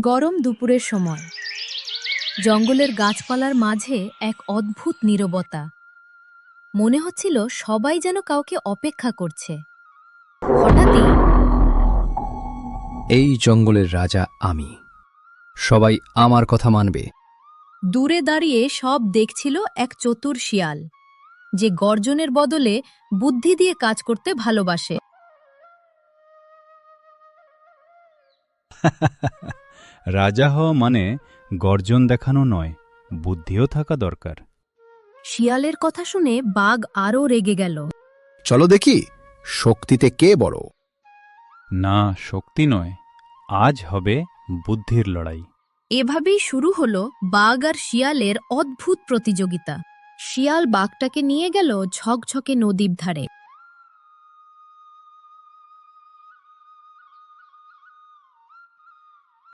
গরম দুপুরের সময় জঙ্গলের গাছপালার মাঝে এক অদ্ভুত নীরবতা। মনে হচ্ছিল সবাই যেন কাউকে অপেক্ষা করছে। হঠাৎই এই জঙ্গলের রাজা আমি। সবাই আমার কথা মানবে। দূরে দাঁড়িয়ে সব দেখছিল এক চতুর শিয়াল, যে গর্জনের বদলে বুদ্ধি দিয়ে কাজ করতে ভালোবাসে। রাজা হওয়া মানে গর্জন দেখানো নয়, বুদ্ধিও থাকা দরকার। শিয়ালের কথা শুনে বাঘ আরও রেগে গেল। চলো দেখি শক্তিতে কে বড়। না, শক্তি নয়, আজ হবে বুদ্ধির লড়াই। এভাবেই শুরু হলো বাঘ আর শিয়ালের অদ্ভুত প্রতিযোগিতা। শিয়াল বাঘটাকে নিয়ে গেল ঝকঝকে নদীর ধারে।